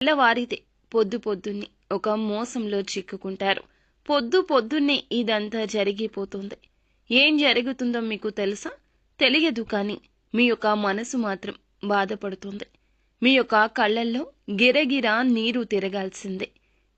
తెల్లవారితే పొద్దున్నే ఒక మోసంలో చిక్కుకుంటారు. పొద్దున్నే ఇదంతా జరిగిపోతుంది. ఏం జరుగుతుందో మీకు తెలుసా? తెలియదు, కానీ మీ యొక్క మనసు మాత్రం బాధపడుతుంది. మీ యొక్క కళ్ళల్లో గిరగిరా నీరు తిరగాల్సిందే.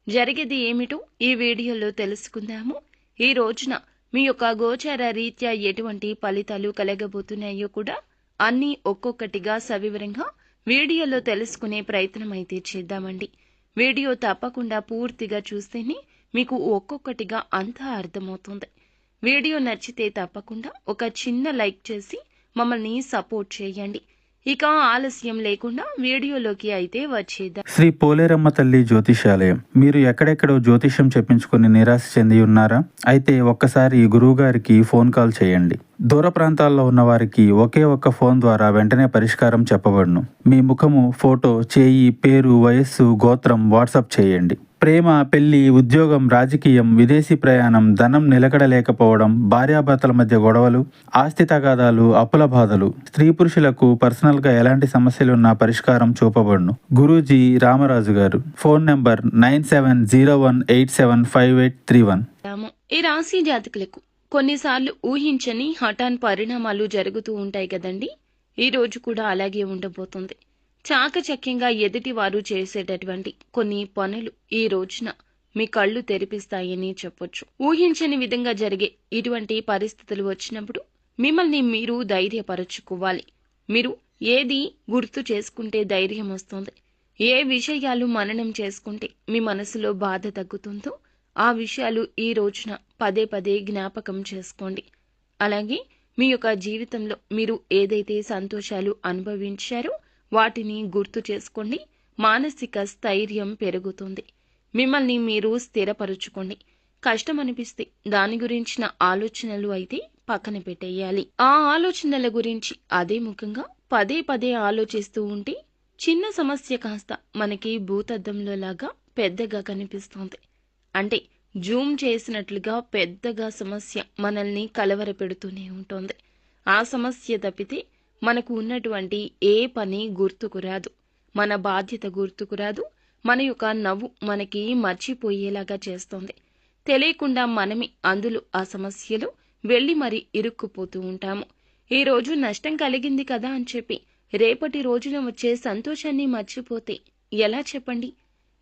జరిగేది ఏమిటో ఈ వీడియోలో తెలుసుకుందాము. ఈ రోజున మీ యొక్క గోచార రీత్యా ఎటువంటి ఫలితాలు కలగబోతున్నాయో కూడా అన్నీ ఒక్కొక్కటిగా సవివరంగా వీడియోలో తెలుసుకునే ప్రయత్నం అయితే చేద్దామండి. వీడియో తప్పకుండా పూర్తిగా చూస్తేనే మీకు ఒక్కొక్కటిగా అంతా అర్థమవుతుంది. వీడియో నచ్చితే తప్పకుండా ఒక చిన్న లైక్ చేసి మమ్మల్ని సపోర్ట్ చేయండి. ఇక ఆలస్యం లేకుండా వీడియోలోకి అయితే వచ్చేద్దాం. శ్రీ పోలేరమ్మ తల్లి జ్యోతిషాలయం. మీరు ఎక్కడెక్కడో జ్యోతిష్యం చెప్పించుకుని నిరాశ చెంది ఉన్నారా? అయితే ఒక్కసారి గురువు గారికి ఫోన్ కాల్ చేయండి. దూర ప్రాంతాల్లో ఉన్న వారికి ఒకే ఒక్క ఫోన్ ద్వారా వెంటనే పరిష్కారం చెప్పబడును. మీ ముఖము, ఫోటో, చేయి, పేరు, వయస్సు, గోత్రం వాట్సాప్ చేయండి. ప్రేమ, పెళ్లి, ఉద్యోగం, రాజకీయం, విదేశీ ప్రయాణం, ధనం నిలకడలేకపోవడం, భార్యాభర్తల మధ్య గొడవలు, ఆస్తి తగాదాలు, అప్పుల బాధలు, స్త్రీ పురుషులకు పర్సనల్గా ఎలాంటి సమస్యలున్నా పరిష్కారం చూపబడును. గురూజీ రామరాజు గారు. Phone number 9701875831. ఈ రాశి జాతకులకు కొన్నిసార్లు ఊహించని హఠాన్ పరిణామాలు జరుగుతూ ఉంటాయి కదండి. ఈ రోజు కూడా అలాగే ఉండబోతుంది. చాకచక్యంగా ఎదుటి వారు చేసేటటువంటి కొన్ని పనులు ఈ రోజున మీ కళ్ళు తెరిపిస్తాయని చెప్పొచ్చు. ఊహించని విధంగా జరిగే ఇటువంటి పరిస్థితులు వచ్చినప్పుడు మిమ్మల్ని మీరు ధైర్యపరచుకోవాలి. మీరు ఏది గుర్తు చేసుకుంటే ధైర్యం వస్తుంది, ఏ విషయాలు మననం చేసుకుంటే మీ మనసులో బాధ తగ్గుతుందో ఆ విషయాలు ఈ రోజున పదే పదే జ్ఞాపకం చేసుకోండి. అలాగే మీ యొక్క జీవితంలో మీరు ఏదైతే సంతోషాలు అనుభవించారో వాటిని గుర్తు చేసుకోండి. మానసిక స్థైర్యం పెరుగుతుంది. మిమ్మల్ని మీరు స్థిరపరుచుకోండి. కష్టం అనిపిస్తే దాని గురించిన ఆలోచనలు అయితే పక్కన పెట్టేయాలి. ఆ ఆలోచనల గురించి అదే ముఖంగా పదే పదే ఆలోచిస్తూ ఉంటే చిన్న సమస్య కాస్త మనకి భూతద్దంలో లాగా పెద్దగా కనిపిస్తుంది. అంటే జూమ్ చేసినట్లుగా పెద్దగా సమస్య మనల్ని కలవరపెడుతూనే ఉంటుంది. ఆ సమస్య తప్పితే మనకు ఉన్నటువంటి ఏ పని గుర్తుకు రాదు, మన బాధ్యత గుర్తుకు రాదు, మన యొక్క నవ్వు మనకి మర్చిపోయేలాగా చేస్తుంది. తెలియకుండా మనమే అందులో ఆ సమస్యలో వెళ్ళి మరి ఇరుక్కుపోతూ ఉంటాము. ఈ రోజు నష్టం కలిగింది కదా అని చెప్పి రేపటి రోజున వచ్చే సంతోషాన్ని మర్చిపోతే ఎలా చెప్పండి?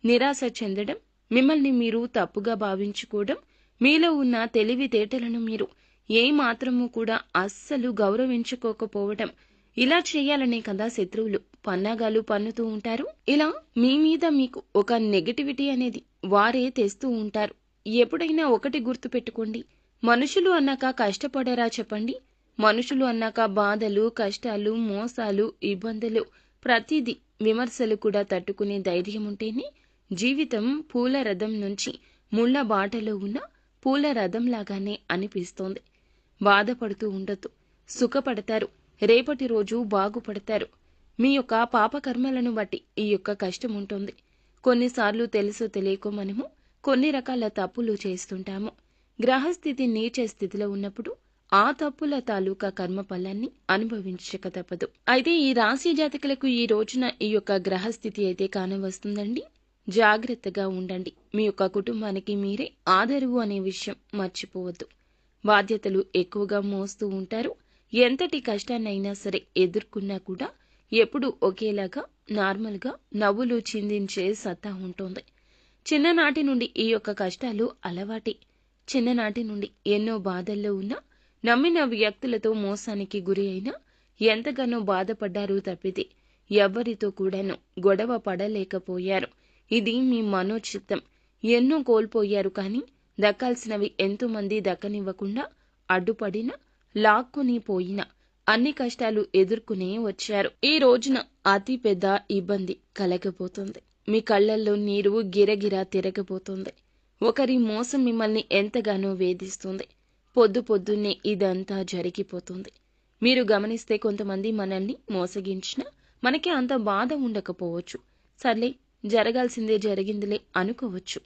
నిరాశ చెందడం, మిమ్మల్ని మీరు తప్పుగా భావించుకోవడం, మీలో ఉన్న తెలివితేటలను మీరు ఏ మాత్రము కూడా అస్సలు గౌరవించుకోకపోవడం, ఇలా చేయాలనే కదా శత్రువులు పన్నాగాలు పన్నుతూ ఉంటారు. ఇలా మీ మీద మీకు ఒక నెగటివిటీ అనేది వారే తెస్తూ ఉంటారు. ఎప్పుడైనా ఒకటి గుర్తు పెట్టుకోండి, మనుషులు అన్నాక కష్టపడరా చెప్పండి? మనుషులు అన్నాక బాధలు, కష్టాలు, మోసాలు, ఇబ్బందులు, ప్రతిదీ విమర్శలు కూడా తట్టుకునే ధైర్యం ఉంటేనే జీవితం పూల రథం నుంచి ముళ్ళ బాటలో ఉన్న పూల రథం లాగానే అనిపిస్తోంది. బాధపడుతూ ఉండొద్దు, సుఖపడతారు. రేపటి రోజు బాగుపడతారు. మీ యొక్క పాపకర్మలను బట్టి ఈ యొక్క కష్టం ఉంటుంది. కొన్నిసార్లు తెలుసో తెలియకో మనము కొన్ని రకాల తప్పులు చేస్తుంటాము. గ్రహస్థితి నీచ స్థితిలో ఉన్నప్పుడు ఆ తప్పుల తాలూకా కర్మ ఫలాన్ని అనుభవించక తప్పదు. అయితే ఈ రాశి జాతకులకు ఈ రోజున ఈ యొక్క గ్రహస్థితి అయితే కానవస్తుందండి. జాగ్రత్తగా ఉండండి. మీ యొక్క కుటుంబానికి మీరే ఆదరువు అనే విషయం మర్చిపోవద్దు. బాధ్యతలు ఎక్కువగా మోస్తూ ఉంటారు. ఎంతటి కష్టాన్నైనా సరే ఎదుర్కొన్నా కూడా ఎప్పుడూ ఒకేలాగా నార్మల్గా నవ్వులు చిందించే సత్తా ఉంటుంది. చిన్ననాటి నుండి ఈ యొక్క కష్టాలు అలవాటే. చిన్ననాటి నుండి ఎన్నో బాధల్లో ఉన్నా, నమ్మిన వ్యక్తులతో మోసానికి గురి అయినా ఎంతగానో బాధపడ్డారు తప్పితే ఎవ్వరితో కూడాను గొడవ పడలేకపోయారు. ఇది మీ మనోచిత్తం. ఎన్నో కోల్పోయారు, కానీ దక్కాల్సినవి ఎంతో మంది దక్కనివ్వకుండా అడ్డుపడిన, లాక్కుని పోయిన అన్ని కష్టాలు ఎదుర్కొనే వచ్చారు. ఈ రోజున అతి పెద్ద ఇబ్బంది కలగబోతుంది. మీ కళ్ళల్లో నీరు గిరగిరా తిరగబోతుంది. ఒకరి మోసం మిమ్మల్ని ఎంతగానో వేధిస్తుంది. పొద్దున్నే ఇదంతా జరిగిపోతుంది. మీరు గమనిస్తే కొంతమంది మనల్ని మోసగించినా మనకి అంత బాధ ఉండకపోవచ్చు. సర్లే, జరగాల్సిందే జరిగిందిలే అనుకోవచ్చు.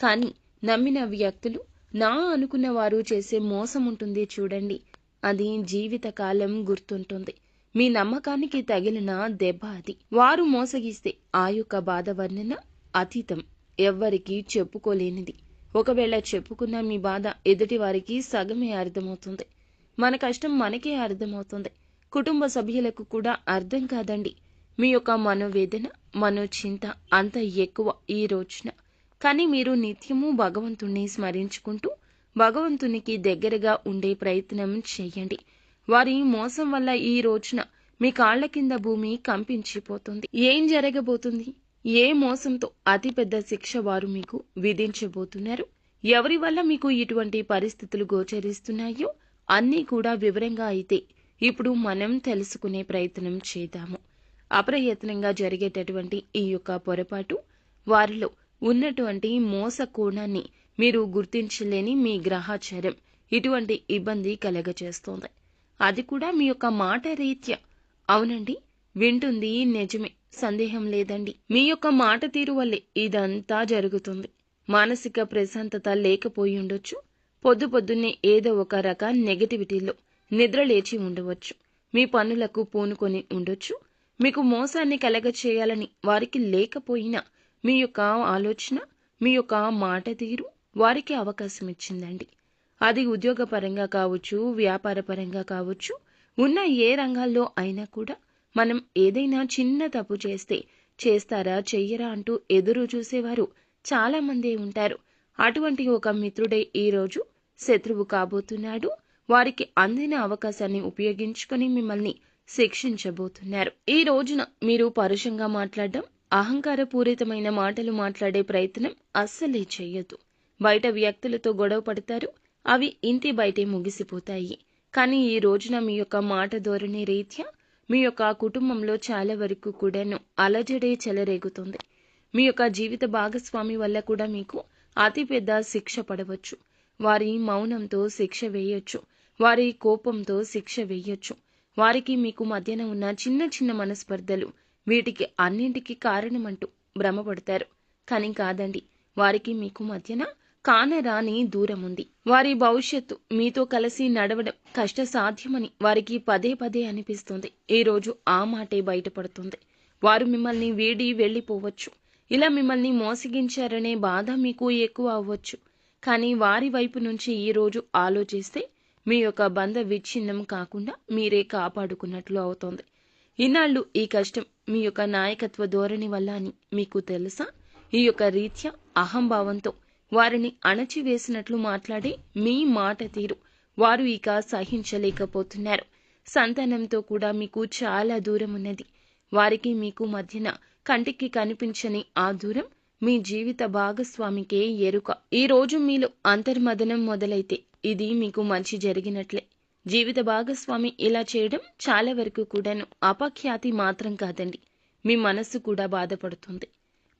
కానీ నమ్మిన వ్యక్తులు, నా అనుకున్న వారు చేసే మోసం ఉంటుంది చూడండి, అది జీవితకాలం గుర్తుంటుంది. మీ నమ్మకానికి తగిలిన దెబ్బ అది. వారు మోసగిస్తే ఆ యొక్క బాధ వర్ణన అతీతం, ఎవ్వరికీ చెప్పుకోలేనిది. ఒకవేళ చెప్పుకున్న మీ బాధ ఎదుటి వారికి సగమే అర్థమవుతుంది. మన కష్టం మనకే అర్థమవుతుంది. కుటుంబ సభ్యులకు కూడా అర్థం కాదండి. మీ యొక్క మనోవేదన, మనోచింత అంత ఎక్కువ ఈ రోజున. కానీ మీరు నిత్యము భగవంతుణ్ణి స్మరించుకుంటూ భగవంతునికి దగ్గరగా ఉండే ప్రయత్నం చేయండి. వారి మోసం వల్ల ఈ రోజున మీ కాళ్ల కింద భూమి కంపించిపోతుంది. ఏం జరగబోతుంది? ఏ మోసంతో అతిపెద్ద శిక్ష వారు మీకు విధించబోతున్నారు? ఎవరి వల్ల మీకు ఇటువంటి పరిస్థితులు గోచరిస్తున్నాయో అన్నీ కూడా వివరంగా అయితే ఇప్పుడు మనం తెలుసుకునే ప్రయత్నం చేద్దాము. అప్రయత్నంగా జరిగేటటువంటి ఈ యొక్క పొరపాటు వారిలో ఉన్నటువంటి మోస కోణాన్ని మీరు గుర్తించలేని మీ గ్రహాచారం ఇటువంటి ఇబ్బంది కలగచేస్తోంది. అది కూడా మీ యొక్క మాట రీత్యా. అవునండి, వింటుంది నిజమే, సందేహం లేదండి. మీ యొక్క మాట తీరు వల్లే ఇదంతా జరుగుతుంది. మానసిక ప్రశాంతత లేకపోయి ఉండొచ్చు. పొద్దున్నే ఏదో ఒక రక నెగటివిటీలో నిద్రలేచి ఉండవచ్చు. మీ పనులకు పూనుకొని ఉండొచ్చు. మీకు మోసాన్ని కలగచేయాలని వారికి లేకపోయినా మీ యొక్క ఆలోచన, మీ యొక్క మాట తీరు వారికి అవకాశం ఇచ్చిందండి. అది ఉద్యోగపరంగా కావచ్చు, వ్యాపారపరంగా కావచ్చు, ఉన్న ఏ రంగాల్లో అయినా కూడా మనం ఏదైనా చిన్న తప్పు చేస్తే చేస్తారా చెయ్యరా అంటూ ఎదురు చూసేవారు చాలా మందే ఉంటారు. అటువంటి ఒక మిత్రుడే ఈరోజు శత్రువు కాబోతున్నాడు. వారికి అందిన అవకాశాన్ని ఉపయోగించుకొని మిమ్మల్ని శిక్షించబోతున్నారు. ఈ రోజున మీరు పరుషంగా మాట్లాడడం, అహంకారపూరితమైన మాటలు మాట్లాడే ప్రయత్నం అస్సలే చెయ్యొద్దు. బయట వ్యక్తులతో గొడవ పడతారు, అవి ఇంటి బయటే ముగిసిపోతాయి. కానీ ఈ రోజున మీ యొక్క మాట ధోరణి రీత్యా మీ యొక్క కుటుంబంలో చాలా వరకు కూడాను అలజడే చెలరేగుతుంది. మీ యొక్క జీవిత భాగస్వామి వల్ల కూడా మీకు అతిపెద్ద శిక్ష పడవచ్చు. వారి మౌనంతో శిక్ష వేయొచ్చు, వారి కోపంతో శిక్ష వేయొచ్చు. వారికి మీకు మధ్యన ఉన్న చిన్న చిన్న మనస్పర్ధలు వీటికి అన్నింటికి కారణమంటూ భ్రమపడతారు. కానీ కాదండి, వారికి మీకు మధ్యన కానరాని దూరం ఉంది. వారి భవిష్యత్తు మీతో కలిసి నడవడం కష్టసాధ్యమని వారికి పదే పదే అనిపిస్తుంది. ఈ రోజు ఆ మాటే బయటపడుతుంది. వారు మిమ్మల్ని వీడి వెళ్లిపోవచ్చు. ఇలా మిమ్మల్ని మోసగించారనే బాధ మీకు ఎక్కువ అవ్వచ్చు. కానీ వారి వైపు నుంచి ఈ రోజు ఆలోచిస్తే మీ యొక్క బంధ విచ్ఛిన్నం కాకుండా మీరే కాపాడుకున్నట్లు అవుతోంది. ఇన్నాళ్ళు ఈ కష్టం మీ యొక్క నాయకత్వ ధోరణి వల్ల అని మీకు తెలుసా? ఈ యొక్క రీత్యా అహంభావంతో వారిని అణచివేసినట్లు మాట్లాడే మీ మాట తీరు వారు ఇక సహించలేకపోతున్నారు. సంతానంతో కూడా మీకు చాలా దూరం ఉన్నది. వారికి మీకు మధ్యన కంటికి కనిపించని ఆ దూరం మీ జీవిత భాగస్వామికే ఎరుక. ఈ రోజు మీలో అంతర్మదనం మొదలైతే ఇది మీకు మంచి జరిగినట్లే. జీవిత భాగస్వామి ఇలా చేయడం చాలా వరకు కూడాను అపఖ్యాతి మాత్రం కాదండి, మీ మనస్సు కూడా బాధపడుతుంది.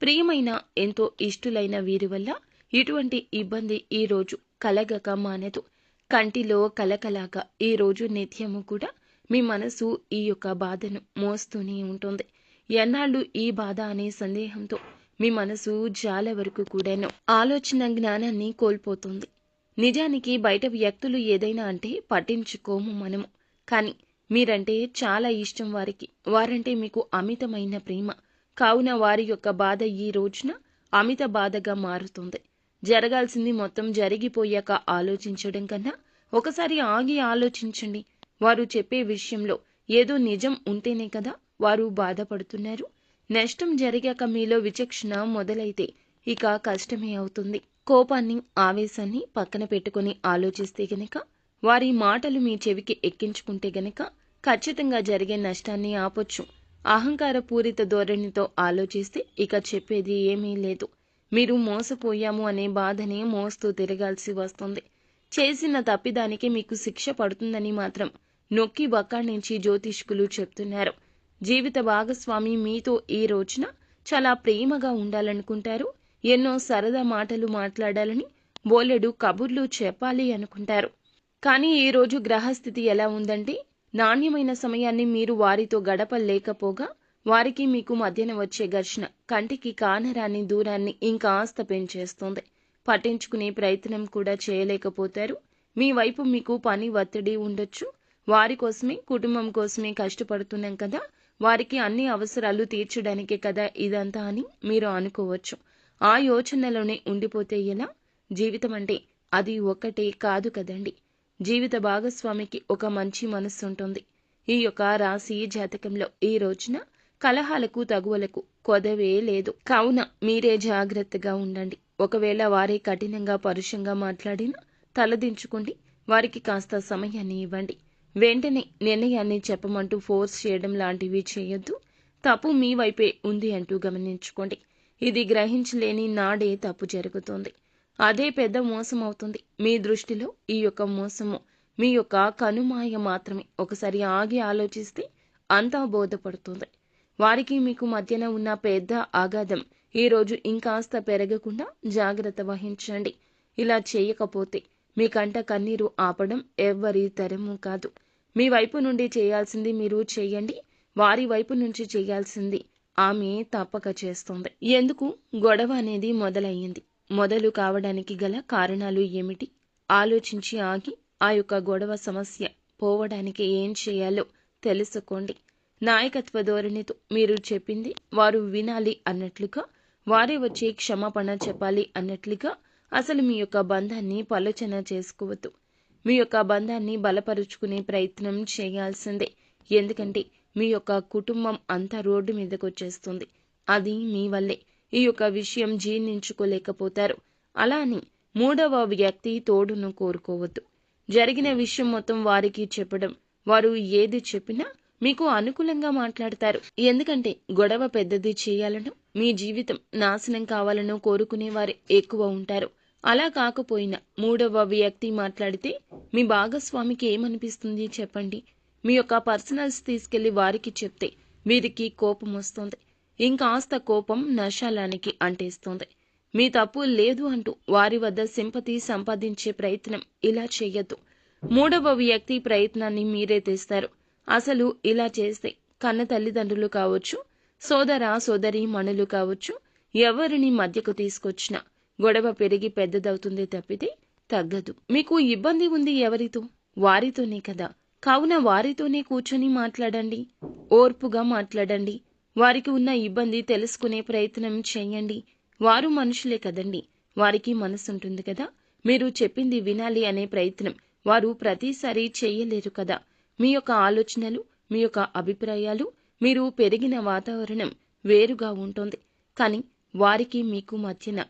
ప్రియమైన ఎంతో ఇష్టులైన వీరి వల్ల ఇటువంటి ఇబ్బంది ఈ రోజు కలగక మానదు. కంటిలో కలకలాగా ఈ రోజు నిత్యము కూడా మీ మనసు ఈ యొక్క బాధను మోస్తూనే ఉంటుంది. ఎన్నాళ్ళు ఈ బాధ అనే సందేహంతో మీ మనసు చాలా వరకు కూడాను ఆలోచన జ్ఞానాన్ని కోల్పోతుంది. నిజానికి బయట వ్యక్తులు ఏదైనా అంటే పట్టించుకోము మనము. కానీ మీరంటే చాలా ఇష్టం వారికి. వారంటే మీకు అమితమైన ప్రేమ. కావున వారి యొక్క బాధ ఈ రోజున అమిత బాధగా మారుతుంది. జరగాల్సింది మొత్తం జరిగిపోయాక ఆలోచించడం కన్నా ఒకసారి ఆగి ఆలోచించండి. వారు చెప్పే విషయంలో ఏదో నిజం ఉంటేనే కదా వారు బాధపడుతున్నారు. నష్టం జరిగాక మీలో విచక్షణ మొదలైతే ఇక కష్టమే అవుతుంది. కోపాన్ని, ఆవేశాన్ని పక్కన పెట్టుకుని ఆలోచిస్తే గనక, వారి మాటలు మీ చెవికి ఎక్కించుకుంటే గనక ఖచ్చితంగా జరిగే నష్టాన్ని ఆపొచ్చు. అహంకార పూరిత ధోరణితో ఆలోచిస్తే ఇక చెప్పేది ఏమీ లేదు. మీరు మోసపోయాము అనే బాధనే మోస్తూ తిరగాల్సి వస్తుంది. చేసిన తప్పిదానికి మీకు శిక్ష పడుతుందని మాత్రం నొక్కి బక్కాణించి జ్యోతిష్కులు చెప్తున్నారు. జీవిత భాగస్వామి మీతో ఈ రోజున చాలా ప్రేమగా ఉండాలనుకుంటారు. ఎన్నో సరదా మాటలు మాట్లాడాలని, బోలెడు కబుర్లు చెప్పాలి అనుకుంటారు. కానీ ఈ రోజు గ్రహస్థితి ఎలా ఉందంటే, నాణ్యమైన సమయాన్ని మీరు వారితో గడపలేకపోగా వారికి మీకు మధ్యన వచ్చే ఘర్షణ కంటికి కానరాని దూరాన్ని ఇంకాస్త పెంచేస్తోంది. పట్టించుకునే ప్రయత్నం కూడా చేయలేకపోతారు. మీ వైపు మీకు పని ఒత్తిడి ఉండొచ్చు. వారి కోసమే, కుటుంబం కోసమే కష్టపడుతున్నాం కదా, వారికి అన్ని అవసరాలు తీర్చడానికే కదా ఇదంతా అని మీరు అనుకోవచ్చు. ఆ యోచనలోనే ఉండిపోతే ఎలా? జీవితం అంటే అది ఒక్కటే కాదు కదండి. జీవిత భాగస్వామికి ఒక మంచి మనస్సు ఉంటుంది. ఈ యొక్క రాశి జాతకంలో ఈ రోజున కలహాలకు తగువలకు కొదవే లేదు. కావున మీరే జాగ్రత్తగా ఉండండి. ఒకవేళ వారే కఠినంగా పరుషంగా మాట్లాడినా తలదించుకోండి. వారికి కాస్త సమయాన్ని ఇవ్వండి. వెంటనే నిర్ణయాన్ని చెప్పమంటూ ఫోర్స్ చేయడం లాంటివి చేయొద్దు. తప్పు మీ వైపే ఉంది అంటూ గమనించుకోండి. ఇది గ్రహించలేని నాడే తప్పు జరుగుతుంది. అదే పెద్ద మోసం అవుతుంది. మీ దృష్టిలో ఈ యొక్క మోసము మీ యొక్క కనుమాయ మాత్రమే. ఒకసారి ఆగి ఆలోచిస్తే అంతా బోధపడుతుంది. వారికి మీకు మధ్యన ఉన్న పెద్ద అగాధం ఈ రోజు ఇంకాస్త పెరగకుండా జాగ్రత్త వహించండి. ఇలా చేయకపోతే మీ కంట కన్నీరు ఆపడం ఎవ్వరి తరము కాదు. మీ వైపు నుండి చేయాల్సింది మీరు చేయండి. వారి వైపు నుంచి చేయాల్సింది ఆమె తప్పక చేస్తుంది. ఎందుకు గొడవ అనేది మొదలయ్యింది? మొదలు కావడానికి గల కారణాలు ఏమిటి? ఆలోచించి ఆగి ఆ యొక్క గొడవ సమస్య పోవడానికి ఏం చేయాలో తెలుసుకోండి. నాయకత్వ ధోరణితో మీరు చెప్పింది వారు వినాలి అన్నట్లుగా, వారే వచ్చి క్షమాపణ చెప్పాలి అన్నట్లుగా అసలు మీ యొక్క బంధాన్ని పలోచన చేసుకోవద్దు. మీ యొక్క బంధాన్ని బలపరుచుకునే ప్రయత్నం చేయాల్సిందే. ఎందుకంటే మీ యొక్క కుటుంబం అంతా రోడ్డు మీదకి వచ్చేస్తుంది. అది మీ వల్లే. ఈ యొక్క విషయం జీర్ణించుకోలేకపోతారు. అలా అని మూడవ వ్యక్తి తోడును కోరుకోవద్దు. జరిగిన విషయం మొత్తం వారికి చెప్పడం, వారు ఏది చెప్పినా మీకు అనుకూలంగా మాట్లాడతారు. ఎందుకంటే గొడవ పెద్దది చేయాలనో, మీ జీవితం నాశనం కావాలనో కోరుకునేవారు ఎక్కువ ఉంటారు. అలా కాకపోయినా మూడవ వ్యక్తి మాట్లాడితే మీ భాగస్వామికి ఏమనిపిస్తుంది చెప్పండి? మీ యొక్క పర్సనల్స్ తీసుకెళ్లి వారికి చెప్తే వీరికి కోపం వస్తుంది. ఇంకాస్త కోపం నశాలానికి అంటేస్తుంది. మీ తప్పు లేదు అంటూ వారి వద్ద సింపతి సంపాదించే ప్రయత్నం ఇలా చేయొద్దు. మూడవ వ్యక్తి ప్రయత్నాన్ని మీరే తెస్తారు. అసలు ఇలా చేస్తే కన్న తల్లిదండ్రులు కావచ్చు, సోదర సోదరి మణులు కావచ్చు, ఎవరిని మధ్యకు తీసుకొచ్చినా గొడవ పెరిగి పెద్దదవుతుంది తప్పితే తగ్గదు. మీకు ఇబ్బంది ఉంది ఎవరితో? వారితోనే కదా. కావున వారితోనే కూర్చొని మాట్లాడండి. ఓర్పుగా మాట్లాడండి. వారికి ఉన్న ఇబ్బంది తెలుసుకునే ప్రయత్నం చేయండి. వారు మనుషులే కదండి. వారికి మనసుంటుంది కదా. మీరు చెప్పింది వినాలి అనే ప్రయత్నం వారు ప్రతిసారి చేయలేరు కదా. మీ యొక్క ఆలోచనలు, మీ యొక్క అభిప్రాయాలు, మీరు పెరిగిన వాతావరణం వేరుగా ఉంటుంది. కానీ వారికి మీకు మధ్యన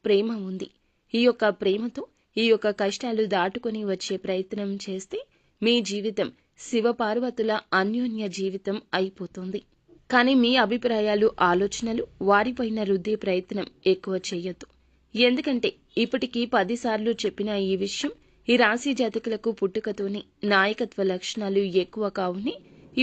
ప్రేమ ఉంది. ఈ యొక్క ప్రేమతో ఈ యొక్క కష్టాలు దాటుకొని వచ్చే ప్రయత్నం చేస్తే మీ జీవితం శివపార్వతుల అన్యోన్య జీవితం అయిపోతుంది. కానీ మీ అభిప్రాయాలు, ఆలోచనలు వారిపైన రుద్దే ప్రయత్నం ఎక్కువ చేయొద్దు. ఎందుకంటే ఇప్పటికీ 10 సార్లు చెప్పిన ఈ విషయం ఈ రాశి జాతకులకు పుట్టుకతోనే నాయకత్వ లక్షణాలు ఎక్కువ కావుని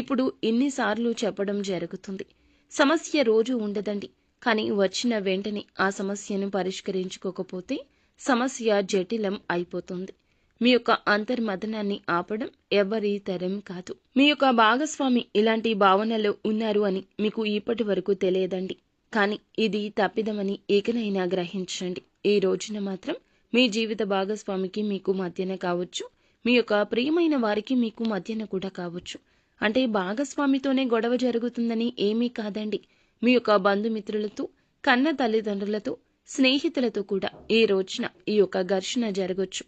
ఇప్పుడు ఇన్నిసార్లు చెప్పడం జరుగుతుంది. సమస్య రోజు ఉండదండి. కానీ వచ్చిన వెంటనే ఆ సమస్యను పరిష్కరించుకోకపోతే సమస్య జటిలం అయిపోతుంది. మీ యొక్క అంతర్మథనాన్ని ఆపడం ఎవరి తరం కాదు. మీ యొక్క భాగస్వామి ఇలాంటి భావనలో ఉన్నారు అని మీకు ఇప్పటి వరకు తెలియదండి. కానీ ఇది తప్పిదమని ఇకనైనా గ్రహించండి. ఈ రోజున మాత్రం మీ జీవిత భాగస్వామికి మీకు మధ్యన కావచ్చు, మీ యొక్క ప్రియమైన వారికి మీకు మధ్యన కూడా కావచ్చు. అంటే భాగస్వామితోనే గొడవ జరుగుతుందని ఏమీ కాదండి. మీ యొక్క బంధుమిత్రులతో, కన్న తల్లిదండ్రులతో, స్నేహితులతో కూడా ఈ రోజున ఈ యొక్క ఘర్షణ జరగొచ్చు.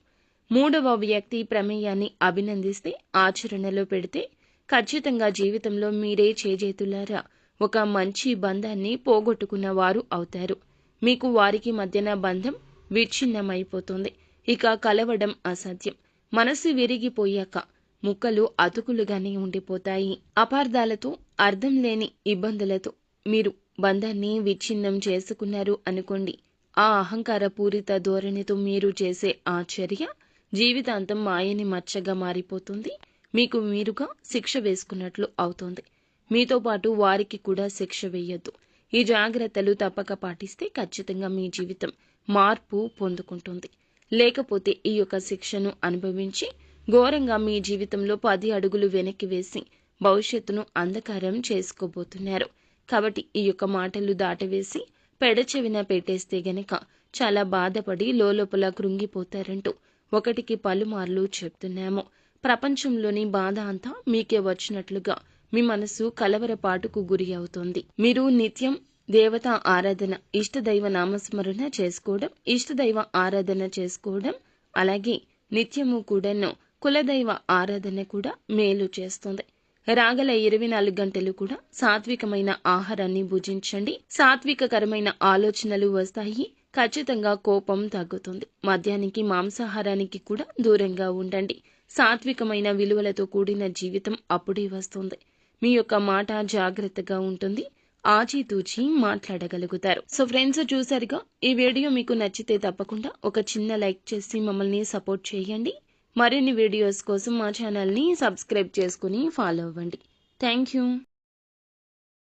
మూడవ వ్యక్తి ప్రమేయాన్ని అభినందిస్తే, ఆచరణలో పెడితే ఖచ్చితంగా జీవితంలో మీరే చేజేతులారా ఒక మంచి బంధాన్ని పోగొట్టుకున్న వారు అవుతారు. మీకు వారికి మధ్యన బంధం విచ్ఛిన్నమైపోతుంది. ఇక కలవడం అసాధ్యం. మనసు విరిగిపోయాక ముక్కలు అతుకులుగానే ఉండిపోతాయి. అపార్థాలతో, అర్థం లేని ఇబ్బందులతో మీరు బంధాన్ని విచ్ఛిన్నం చేసుకున్నారు అనుకోండి. ఆ అహంకార పూరిత ధోరణితో మీరు చేసే ఆ చర్య జీవితాంతం మాయని మచ్చగా మారిపోతుంది. మీకు మీరుగా శిక్ష వేసుకున్నట్లు అవుతుంది. మీతో పాటు వారికి కూడా శిక్ష వేయొద్దు. ఈ జాగ్రత్తలు తప్పక పాటిస్తే ఖచ్చితంగా మీ జీవితం మార్పు పొందుకుంటుంది. లేకపోతే ఈ యొక్క శిక్షను అనుభవించి ఘోరంగా మీ జీవితంలో 10 అడుగులు వెనక్కి వేసి భవిష్యత్తును అంధకారం చేసుకోబోతున్నారు. కాబట్టి ఈ యొక్క మాటలు దాటవేసి పెడచెవిన పెట్టేస్తే గనక చాలా బాధపడి లోలోపల కృంగిపోతారంటూ ఒకటికి పలుమార్లు చెప్తున్నాము. ప్రపంచంలోని బాధ అంతా మీకే వచ్చినట్లుగా మీ మనసు కలవరపాటుకు గురి అవుతుంది. మీరు నిత్యం దేవతా ఆరాధన, ఇష్టదైవ నామస్మరణ చేసుకోవడం, ఇష్టదైవ ఆరాధన చేసుకోవడం, అలాగే నిత్యము కూడాను కులదైవ ఆరాధన కూడా మేలు చేస్తుంది. రాగల 24 గంటలు కూడా సాత్వికమైన ఆహారాన్ని భుజించండి. సాత్వికకరమైన ఆలోచనలు వస్తాయి. ఖచ్చితంగా కోపం తగ్గుతుంది. మద్యానికి, మాంసాహారానికి కూడా దూరంగా ఉండండి. సాత్వికమైన విలువలతో కూడిన జీవితం అప్పుడే వస్తుంది. మీ యొక్క మాట జాగ్రత్తగా ఉంటుంది. ఆచితూచి మాట్లాడగలుగుతారు. సో ఫ్రెండ్స్, చూసారుగా, ఈ వీడియో మీకు నచ్చితే తప్పకుండా ఒక చిన్న లైక్ చేసి మమ్మల్ని సపోర్ట్ చేయండి. మరిన్ని వీడియోస్ కోసం మా ఛానల్ని సబ్స్క్రైబ్ చేసుకుని ఫాలో అవ్వండి. Thank you.